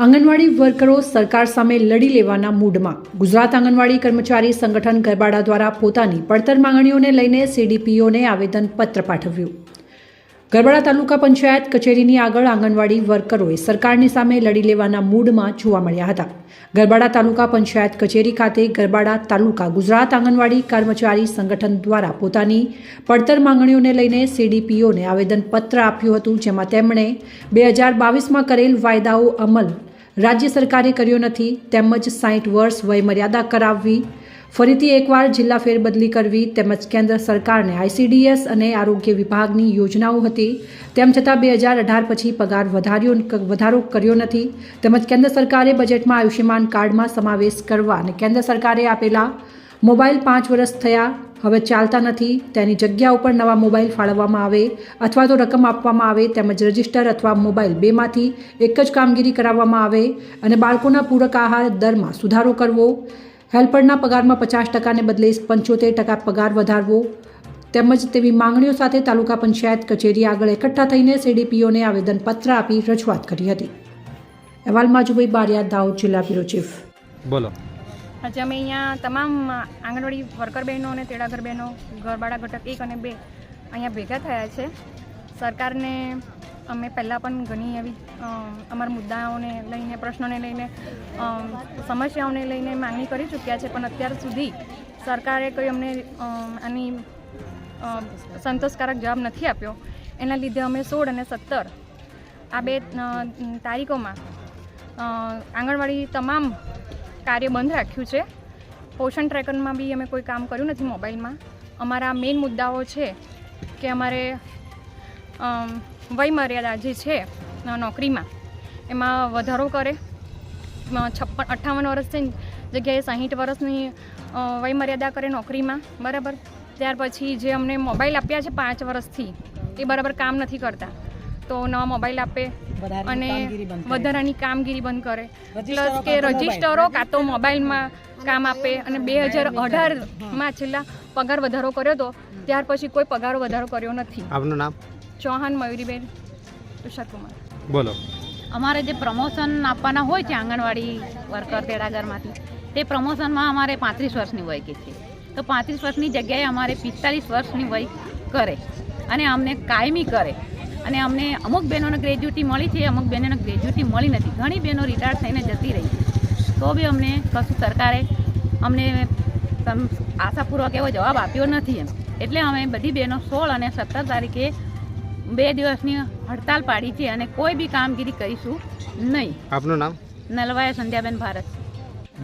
આંગણવાડી વર્કરો સરકાર સામે લડી લેવાના મૂડમાં. ગુજરાત આંગણવાડી કર્મચારી સંગઠન ગરબાડા દ્વારા પોતાની પડતર માંગણીઓને લઈને CDPOને આવેદનપત્ર પાઠવ્યું. ગરબાડા તાલુકા પંચાયત કચેરીની આગળ આંગણવાડી વર્કરોએ સરકારની સામે લડી લેવાના મૂડમાં જોવા મળ્યા હતા. ગરબાડા તાલુકા પંચાયત કચેરી ખાતે ગરબાડા તાલુકા ગુજરાત આંગણવાડી કર્મચારી સંગઠન દ્વારા પોતાની પડતર માંગણીઓને લઈને CDPOને આવેદનપત્ર આપ્યું હતું, જેમાં તેમણે 2022માં કરેલ વાયદાઓ અમલ રાજ્ય સરકારે કર્યો નથી, તેમજ 60 વર્ષ વયમર્યાદા કરાવવી, ફરીથી એકવાર જિલ્લા ફેરબદલી કરવી, તેમજ કેન્દ્ર સરકારને ICDS અને આરોગ્ય વિભાગની યોજનાઓ હતી, તેમ છતાં 2018 પછી પગાર વધારો કર્યો નથી, તેમજ કેન્દ્ર સરકારે બજેટમાં આયુષ્યમાન કાર્ડમાં સમાવેશ કરવા અને કેન્દ્ર સરકારે આપેલા મોબાઈલ 5 વર્ષ થયા, હવે ચાલતા નથી, તેની જગ્યા ઉપર નવા મોબાઈલ ફાળવવામાં આવે અથવા તો રકમ આપવામાં આવે, તેમજ રજિસ્ટર અથવા મોબાઈલ બેમાંથી એક જ કામગીરી કરાવવામાં આવે અને બાળકોના પૂરક આહાર દરમાં સુધારો કરવો, હેલ્પરના પગારમાં 50% ને બદલે 75% પગાર વધારવો, તેમજ તેવી માંગણીઓ સાથે તાલુકા પંચાયત કચેરી આગળ એકઠા થઈને CDPOને આવેદનપત્ર આપી રજૂઆત કરી હતી. અહેવાલ માજુભાઈ બારિયા, દાહોદ જિલ્લા બ્યુરો ચીફ. બોલો. આજે અમે અહીંયા તમામ આંગણવાડી વર્કર બહેનો અને તેડાગર બહેનો ગરબાડા ઘટક 1 અને 2 અહીંયા ભેગા થયા છે. સરકારને અમે પહેલાં પણ ઘણી એવી અમારા મુદ્દાઓને લઈને, પ્રશ્નોને લઈને, સમસ્યાઓને લઈને માંગણી કરી ચૂક્યા છે, પણ અત્યાર સુધી સરકારે કોઈ અમને આની સંતોષકારક જવાબ નથી આપ્યો. એના લીધે અમે 16 અને 17 આ 2 તારીખોમાં આંગણવાડી તમામ કાર્ય બંધ રાખ્યું છે. પોષણ ટ્રેકરમાં બી અમે કોઈ કામ કર્યું નથી મોબાઈલમાં. અમારા મેઇન મુદ્દાઓ છે કે અમારે વયમર્યાદા જે છે નોકરીમાં એમાં વધારો કરે, 58 વર્ષની જગ્યાએ 60 વર્ષની વયમર્યાદા કરે નોકરીમાં, બરાબર. ત્યાર પછી જે અમને મોબાઈલ આપ્યા છે 5 વર્ષથી એ બરાબર કામ નથી કરતા, તો નવા મોબાઈલ આપે અને વધારાની કામગીરી બંધ કરે, પ્લસ કે રજિસ્ટરો કાં તો મોબાઈલમાં કામ આપે. અને 2018માં છેલ્લા પગાર વધારો કર્યો હતો, ત્યાર પછી કોઈ પગાર વધારો કર્યો નથી. આપનું નામ? ચૌહાણ મયુરીબેન તુષારકુમાર. બોલો. અમારે જે પ્રમોશન આપવાના હોય છે આંગણવાડી વર્કર તેડાગરમાંથી, તે પ્રમોશનમાં અમારે 35 વર્ષની વય કે છે, તો 35 વર્ષની જગ્યાએ અમારે 45 વર્ષની વય કરે અને અમને કાયમી કરે. અને અમને અમુક બહેનોને ગ્રેજ્યુટી મળી છે, અમુક બહેનોને ગ્રેજ્યુટી મળી નથી. ઘણી બહેનો રિટાયર થઈને જતી રહી છે, તો બી અમને કશું સરકારે અમને આશાપૂર્વક એવો જવાબ આપ્યો નથી એમ. એટલે અમે બધી બહેનો 16 અને 17 તારીખે 2 દિવસની હડતાલ પાડી છે અને કોઈ બી કામગીરી કરીશું નહીં. આપનું નામ? નલવાયા સંધ્યાબેન ભારત.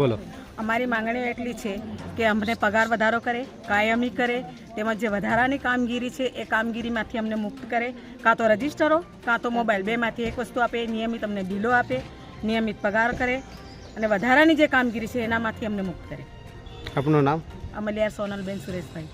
બોલો. અમારી માંગણીઓ એટલી છે કે અમને પગાર વધારો કરે, કાયમી કરે, તેમજ જે વધારાની કામગીરી છે એ કામગીરીમાંથી અમને મુક્ત કરે, કાં તો રજિસ્ટરો કાં તો મોબાઈલ, બેમાંથી એક વસ્તુ આપે, નિયમિત અમને બિલો આપે, નિયમિત પગાર કરે અને વધારાની જે કામગીરી છે એનામાંથી અમને મુક્ત કરે. આપનું નામ? અમલિયા સોનલબેન સુરેશભાઈ.